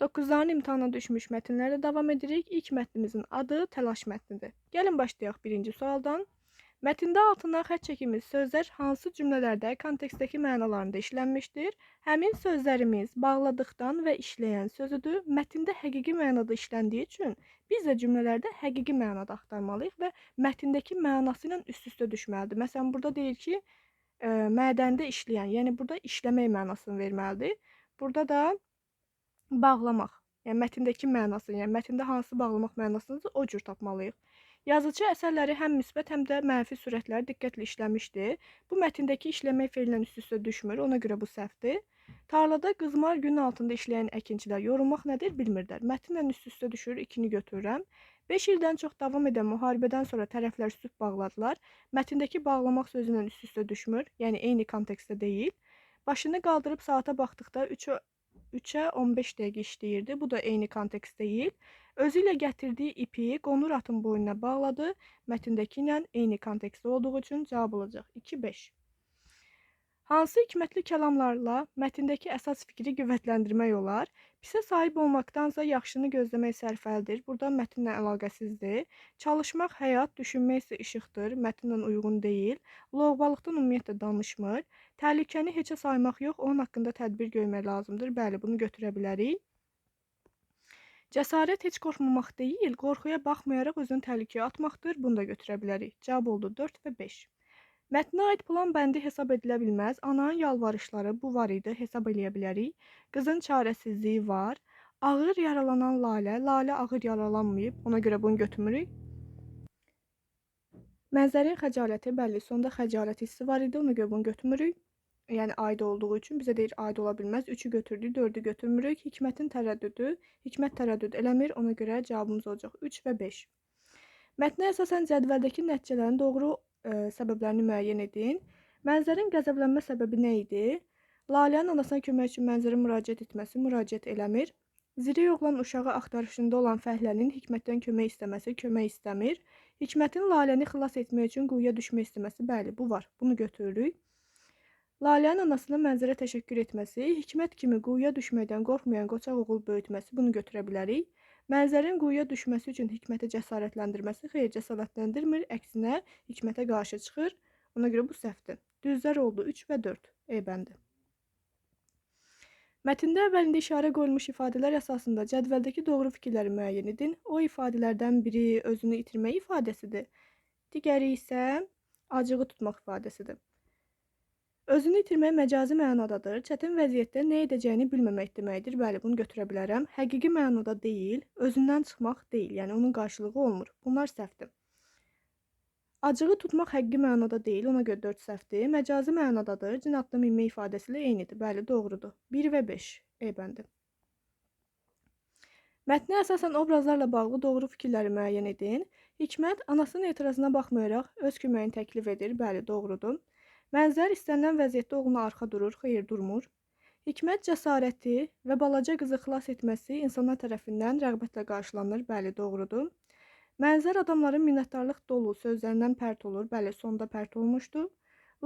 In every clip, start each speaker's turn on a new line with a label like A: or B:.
A: 9-ların imtahana düşmüş mətnlərlə davam edirik. İlk mətnimizin adı təlaş mətnidir. Gəlin başlayaq birinci sualdan. Mətndə altından xətt çəkilmiş sözlər hansı cümlələrdə kontekstdəki mənalarında işlənmişdir? Həmin sözlərimiz bağladıqdan və işləyən sözüdür. Mətndə həqiqi mənada işləndiyi üçün biz də cümlələrdə həqiqi mənada axtarmalıyıq və mətndəki mənası ilə üst-üstə düşməlidir. Məsələn, burada deyir ki, mədəndə işləyən, yəni burada işləmək mənasını verməlidir. Burada da bağlamaq, yəni mətndəki mənasını, yəni mətndə hansı bağlamaq mənasını o cür tapmalıyıq. Yazıcı əsərləri həm müsbət, həm də mənfi surətləri diqqətlə işləmişdir. Bu mətndəki işləmək feillə üst-üstə düşmür, ona görə bu səhvdir. Tarlada qızmar gün altında işləyən əkinçilər yorulmaq nədir bilmirlər. Mətnlə üst-üstə düşür, 2-ni götürürəm. 5 ildən çox davam edən müharibədən sonra tərəflər sülh bağladılar. Mətndəki bağlamaq sözü ilə üst-üstə düşmür, yəni eyni kontekstdə deyil. Başını qaldırıb saata baxdıqda 3-ə 15 dəqiqə işləyirdi. Bu da eyni kontekst deyil. Özü ilə gətirdiyi ipi qonur atın boynuna bağladı. Mətndəki ilə eyni kontekstdə olduğu üçün cavab olacaq 2-5. Hansı hikmətli kəlamlarla mətndəki əsas fikri qüvvətləndirmək olar? Pisə sahib olmaqdansa yaxşını gözləmək sərfəlidir. Burada mətnlə əlaqəsizdir. Çalışmaq həyat, düşünmək isə işıqdır. Mətnlə uyğun deyil. Lovğalıqdan ümumiyyətlə danışmır. Təhlükəni heçə saymaq yox, onun haqqında tədbir görmək lazımdır. Bəli, bunu götürə bilərik. Cəsarət heç qorxmamaq deyil, qorxuya baxmayaraq özünü təhlükəyə atmaqdır. Bunu da götürə bilərik. Cavab oldu 4 və 5. Mətnə aid plan bəndi hesab edilə bilməz. Ananın yalvarışları bu var idi, hesab eləyə bilərik. Qızın çarəsizliyi var. Ağır yaralanan Lalə, Lalə ağır yaralanmayıb, ona görə bunu götürmürük. Mənzərin xəcaləti, bəli, sonda xəcalət hissi var idi, ona görə bunu götürmürük. Yəni aid olduğu üçün bizə deyir aid ola bilməz. 3-ü götürdük, 4-ü götürmürük. Hikmətin tərəddüdü, Hikmət tərəddüd eləmir, ona görə cavabımız olacaq 3 və 5. Mətnə əsasən cədvəldəki nəticələrin doğru səbəblərini müəyyən edin. Mənzərin qəzəblənmə səbəbi nə idi? Lalənin anasına kömək üçün Mənzərə müraciət etməsi müraciət eləmir. Zirək oğlan uşağı axtarışında olan Fəhlənin Hikmətdən kömək istəməsi kömək istəmir. Hikmətin Laləni xilas etmək üçün quyuya düşmək istəməsi, bəli, bu var. Bunu götürürük. Lalənin anasına Mənzərə təşəkkür etməsi, Hikmət kimi quyuya düşməkdən qorxmayan qoçaq oğul böyütməsi, bunu götürə bilərik. Mənzərin quyuya düşməsi üçün Hikməti cəsarətləndirməsi xeyr cəsarətləndirmir, əksinə Hikmətə qarşı çıxır. Ona görə bu səhvdir. Düzlər oldu 3 və 4. E bəndi. Mətndə əvvəlində işarə qoyulmuş ifadələr əsasında cədvəldəki doğru fikirləri müəyyən edin. O ifadələrdən biri özünü itirmək ifadəsidir. Digəri isə acığı tutmaq ifadəsidir. Özünü itirmək məcazi mənadadır. Çətin vəziyyətdə nə edəcəyini bilməmək deməkdir. Bəli, bunu götürə bilərəm. Həqiqi mənada deyil, özündən çıxmaq deyil. Yəni onun qarşılığı olmur. Bunlar səhvdir. Acığı tutmaq həqiqi mənada deyil, ona görə 4 səhvdir. Məcazi mənadadır. Cin atına minmək ifadəsi ilə eynidir. Bəli, doğrudur. 1 və 5. E bəndi. Mətnə əsasən obrazlarla bağlı doğru fikirləri müəyyən edin. Hikmət anasının etirazına baxmayaraq öz köməyini təklif edir. Bəli, doğrudur. Mənzər istənilən vəziyyətdə oğluna arxa durur, xeyr durmur. Hikmət cəsarəti və balaca qızı xilas etməsi insanlar tərəfindən rəğbətlə qarşılanır, bəli, doğrudur. Mənzər adamların minnətdarlıq dolu sözlərindən pərt olur, bəli, sonda pərt olmuşdur.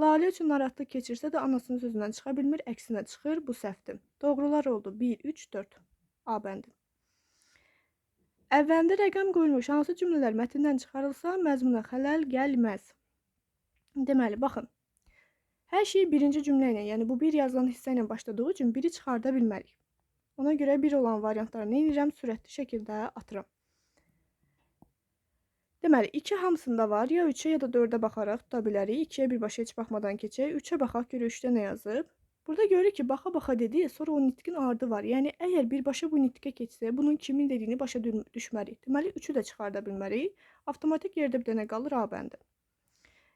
A: Lalə üçün narahatlıq keçirsə də anasının sözündən çıxa bilmir, əksinə çıxır, bu səhvdir. Doğrular oldu 1, 3, 4. A bəndi. Əvvəlində rəqəm qoyulmuş hansı cümlələr mətndən çıxarılsa məzmuna xələl gəlməz. Deməli, baxın. Hər şey birinci cümlə ilə, yəni bu bir yazılan hissə ilə başladığı üçün biri çıxarda bilmərik. Ona görə bir olan variantları nə edirəm? Sürətli şəkildə atıram. Deməli, 2 hamısında var. Ya 3-ə ya da 4-ə baxaraq tuta bilərik. 2-yə birbaşa heç baxmadan keçək. 3-ə baxaq, görək 3-də nə yazıb. Burada görürük ki, baxa-baxa dedi, sonra o nitqin ardı var. Yəni, əgər birbaşa bu nitqə keçsə, bunun kimin dediyini başa düşmərik. Deməli, 3-ü də çıxarda bilmərik. Avtomatik yerdə bir dənə qalır A bəndi.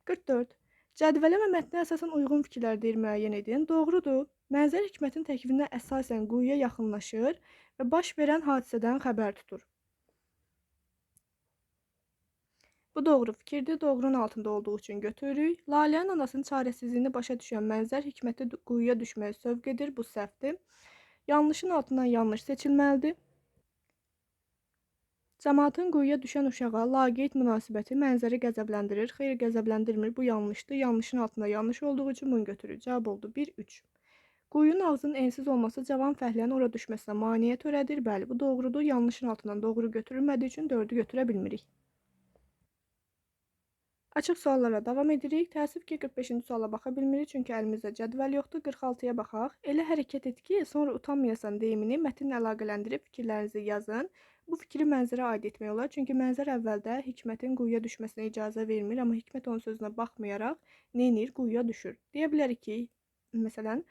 A: 44. Cədvələ və mətnə əsasən uyğun fikirlər deyir, müəyyən edin. Doğrudur. Mənzər Hikmətin təklifinə əsasən quyuya yaxınlaşır və baş verən hadisədən xəbər tutur. Bu doğru fikirdir. Doğrunun altında olduğu üçün götürürük. Lalənin anasının çarəsizliyini başa düşən Mənzər Hikməti quyuya düşməyə sövq edir. Bu səhvdir. Yanlışın altından yanlış seçilməlidir. Cəmaatın quyuya düşən uşağa laqeyd münasibəti Mənzəri qəzəbləndirir. Xeyr, qəzəbləndirmir. Bu yanlışdır. Yanlışın altında yanlış olduğu üçün bunu götürürük. Cavab oldu 1, 3. Quyunun ağzının ensiz olması cavan fəhlənin ora düşməsinə maneə törədir. Bəli, bu doğrudur. Yanlışın altından doğru götürülmədiyi üçün 4-ü götürə bilmirik. Açıq suallara davam edirik. Təəssüf ki, 45-ci suala baxa bilmirik, çünki əlimizdə cədvəl yoxdur. 46-ya baxaq. Elə hərəkət et ki, sonra utanmayasan deyimini mətnlə əlaqələndirib fikirlərinizi yazın. Bu fikri mənzərə aid etmək olar, çünki mənzər əvvəldə Hikmətin quyuya düşməsinə icazə vermir, amma Hikmət onun sözünə baxmayaraq neynir? Quyuya düşür. Deyə bilərik ki, məsələn,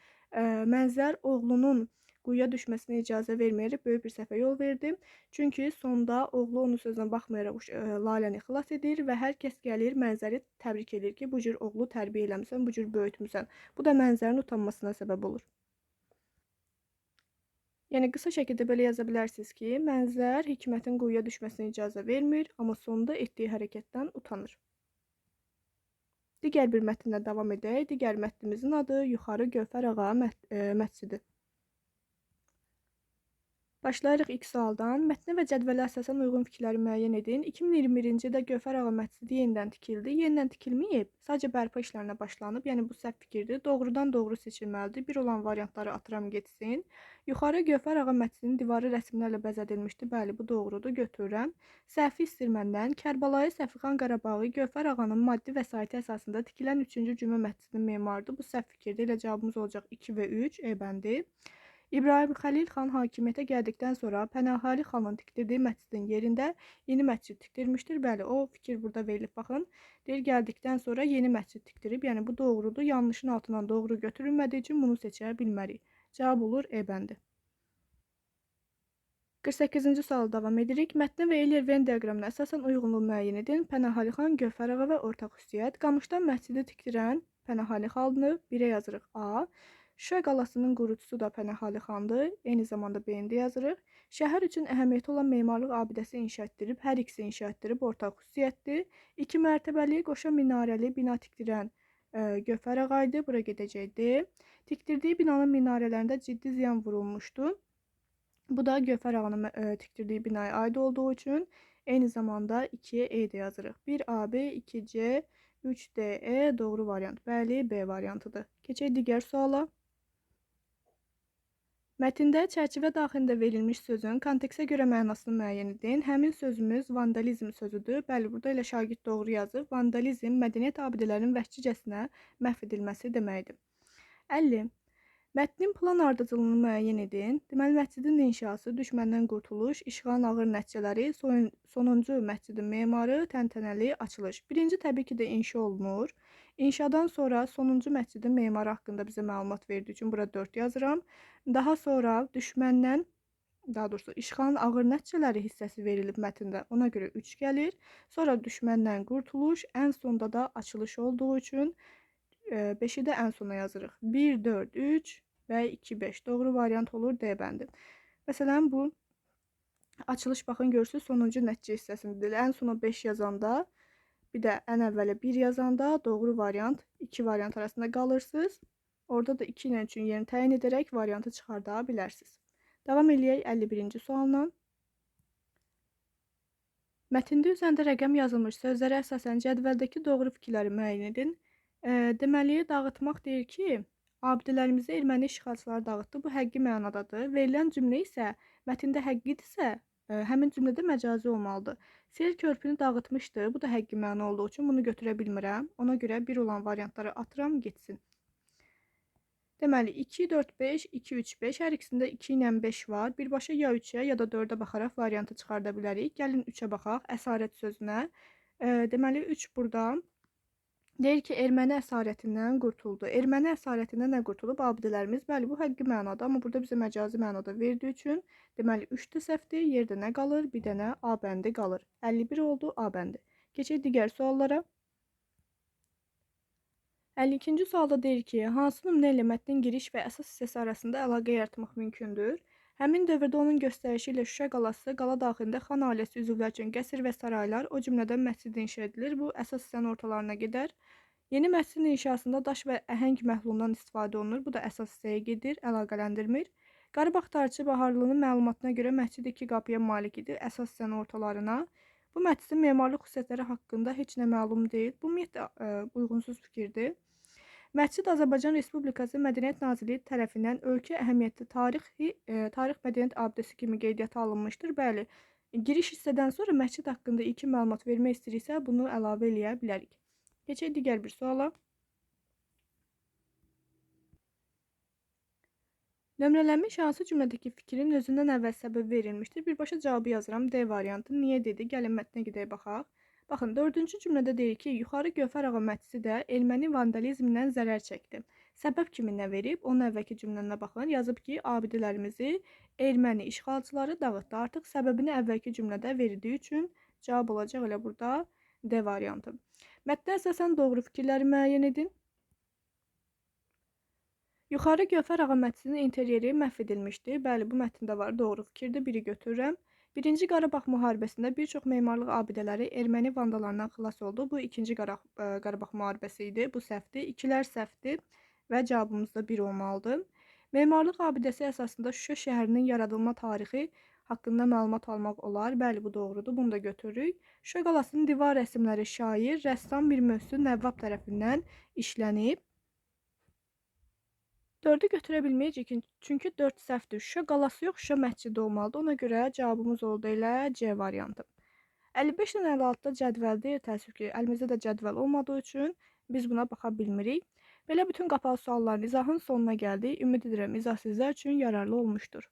A: mənzər oğlunun quyuya düşməsinə icazə verməyərək böyük bir səhvə yol verdi. Çünki sonda oğlu onun sözünə baxmayaraq Laləni xilas edir və hər kəs gəlir Mənzəri təbrik edir ki, bu cür oğlu tərbiyə eləmisən, bu cür böyütmüsən. Bu da Mənzərin utanmasına səbəb olur. Yəni qısa şəkildə belə yaza bilərsiniz ki, Mənzər Hikmətin quyuya düşməsinə icazə vermir, amma sonda etdiyi hərəkətdən utanır. Digər bir mətnlə davam edək. Digər mətnimizin adı Yuxarı Gövhər Ağa məscidi. Başlayırıq ilk sualdan. Mətnə və cədvələ əsasən uyğun fikirləri müəyyən edin. 2021-ci ildə Gövhər Ağa məscidi yenidən tikildi. Yenidən tikilməyib, sadəcə bərpa işlərinə başlanıb. Yəni bu səhv fikirdir. Doğrudan doğru seçilməlidir. Bir olan variantları atıram getsin. Yuxarı Gövhər Ağa məscidinin divarı rəsmlərlə bəzədilmişdi. Bəli, bu doğrudur. Götürürəm. Səhvi istirməndən Kərbəlayı Səfixan Qarabaği Gövhər Ağanın maddi vəsaiti əsasında tikilən 3-cü Cümə məscidinin memarıdır. Bu səhv fikirdir. Elə cavabımız olacaq 2 və 3. E bəndi. İbrahim Xəlil xan hakimiyyətə gəldikdən sonra Pənahəli xanın tikdirdiyi məscidin yerində yeni məscid tikdirmişdir. Bəli, o fikir burada verilib. Baxın, deyir gəldikdən sonra yeni məscid tikdirib. Yəni bu doğrudur. Yanlışın altından doğru götürülmədiyi üçün bunu seçə bilmərik. Cavab olur E bəndi. 48-ci sual davam edirik. Mətnə və Eyler-Venn diaqramına əsasən uyğunluğu müəyyən edin. Pənahəli xan, Gövhər ağa və ortaq xüsusiyyət. Qamışdan məscidi tikdirən Pənahəli xandır. 1-ə yazırıq A. Şuşa qalasının qurucusu da Pənahəli xandır. Eyni zamanda B-də yazırıq. Şəhər üçün əhəmiyyəti olan memarlıq abidəsi inşa etdirib, hər ikisi inşa etdirib, ortaq xüsusiyyətdir. 2 mərtəbəli qoşa minarəli bina tikdirən Gövhər ağa idi. Bura gedəcək D. Tikdirdiyi binanın minarələrində ciddi ziyan vurulmuşdu. Bu da Gövhər ağanın tikdirdiyi binaya aid olduğu üçün eyni zamanda 2-yə E-də yazırıq. 1AB, 2C, 3DE doğru variant. Bəli, B variantıdır. Keçək digər suala. Mətndə çərçivə daxilində verilmiş sözün kontekstə görə mənasını müəyyən edin. Həmin sözümüz vandalizm sözüdür. Bəli, burada elə şagird doğru yazıb. Vandalizm mədəniyyət abidələrinin vəhşicəsinə məhv edilməsi deməkdir. 50. Mətnin plan ardıcıllığını müəyyən edin. Deməli, məscidin inşası, düşməndən qurtuluş, işğalın ağır nəticələri, sonuncu məscidin memarı, təntənəli açılış. Birinci təbii ki də inşa olunur. İnşadan sonra sonuncu məscidin memarı haqqında bizə məlumat verdiyi üçün bura 4 yazıram. Daha sonra düşməndən, daha doğrusu işğalın ağır nəticələri hissəsi verilib mətndə. Ona görə 3 gəlir. Sonra düşməndən qurtuluş, ən sonda da açılış olduğu üçün 5-i də ən sona yazırıq. 1, 4, 3 və 2, 5. Doğru variant olur D bəndi. Məsələn, bu açılış baxın görürsünüz sonuncu nəticə hissəsində. Ən sona 5 yazanda, bir də ən əvvələ 1 yazanda doğru variant 2 variant arasında qalırsınız. Orada da 2 ilə 3-ün yerini təyin edərək variantı çıxarda bilərsiniz. Davam eləyək 51-ci sualla. Mətndə üzərində rəqəm yazılmış sözlərə əsasən cədvəldəki doğru fikirləri müəyyən edin. Deməli, dağıtmaq deyir ki, abidələrimizi erməni işğalçıları dağıtdı. Bu həqqi mənadadır. Verilən cümlə isə mətndə həqqidirsə, həmin cümlədə məcazi olmalıdır. Sel körpünü dağıtmışdı. Bu da həqqi məna olduğu üçün bunu götürə bilmirəm. Ona görə 1 olan variantları atıram, getsin. Deməli, 2, 4, 5, 2, 3, 5. Hər ikisində 2 ilə 5 var. Birbaşa ya 3-ə, ya da 4-ə baxaraq variantı çıxarda bilərik. Gəlin 3-ə baxaq, əsarət sözünə. Deməli, 3 burada. Deyir ki, erməni əsarətindən qurtuldu. Erməni əsarətindən nə qurtulub? Abidələrimiz. Bəli, bu həqqi mənada, amma burada bizə məcazi mənada verdiyi üçün, deməli, 3 də səhvdir. Yerdə nə qalır? Bir dənə A bəndi qalır. 51 oldu A bəndi. Keçək digər suallara. 52-ci sualda deyir ki, hansı nümunə ilə mətnin giriş və əsas hissəsi arasında əlaqə yaratmaq mümkündür? Həmin dövrdə onun göstərişi ilə Şuşa qalası, qala daxilində xan ailəsi üzvlər üçün qəsr və saraylar, o cümlədən məscid inşa edilir. Bu əsas hissənin ortalarına gedər. Yeni məscidin inşasında daş və əhəng məhlulundan istifadə olunur. Bu da əsas hissəyə gedir, əlaqələndirmir. Qarabağ tarixçi Baharlının məlumatına görə məscid 2 qapıya malik idi, əsas hissənin ortalarına. Bu məscidin memarlıq xüsusiyyətləri haqqında heç nə məlum deyil. Bu ümumiyyətlə uyğunsuz fikirdir. Məscid Azərbaycan Respublikası Mədəniyyət Nazirliyi tərəfindən ölkə əhəmiyyətli tarix mədəniyyət abidəsi kimi qeydiyyata alınmışdır. Bəli, giriş hissədən sonra məscid haqqında ilkin məlumat vermək istəyiriksə, bunu əlavə eləyə bilərik. Keçək digər bir suala. Nömrələnmiş hansı cümlədəki fikrin özündən əvvəl səbəbi verilmişdir? Birbaşa cavabı yazıram. D variantı. Niyə dedi? Gəlin mətnə gedək baxaq. Baxın, 4-cü cümlədə deyir ki, yuxarı Gövhər ağa məscidi də erməni vandalizmindən zərər çəkdi. Səbəb kimi nə verib? Onun əvvəlki cümləyə baxın. Yazıb ki, abidələrimizi erməni işğalçıları dağıtdı. Artıq səbəbini əvvəlki cümlədə verildiyi üçün cavab olacaq elə burada D variantı. Mətnə əsasən doğru fikirləri müəyyən edin. Yuxarı Gövhər ağa məscidinin interyeri məhv edilmişdi. Bəli, bu mətndə var. Doğru fikirdir. Biri götürürəm. Birinci Qarabağ müharibəsində bir çox memarlıq abidələri erməni vandalarından xilas oldu. Bu ikinci Qarabağ müharibəsi idi. Bu səhvdir. İkilər səhvdir və cavabımız da 1 olmalıdır. Memarlıq abidəsi əsasında Şuşa şəhərinin yaradılma tarixi haqqında məlumat almaq olar. Bəli, bu doğrudur. Bunu da götürürük. Şuşa qalasının divar rəsmləri şair, rəssam Mir Möhsün Nəvvab tərəfindən işlənib. 4-ü götürə bilməyəcək, çünki 4 səhvdir. Şuşa qalası yox, Şuşa məscidi olmalıdır. Ona görə cavabımız oldu elə C variantı. 55 ilə 56-da cədvəldir. Təəssüf ki, əlimizdə də cədvəl olmadığı üçün biz buna baxa bilmirik. Belə bütün qapalı sualların izahının sonuna gəldik. Ümid edirəm izah sizlər üçün yararlı olmuşdur.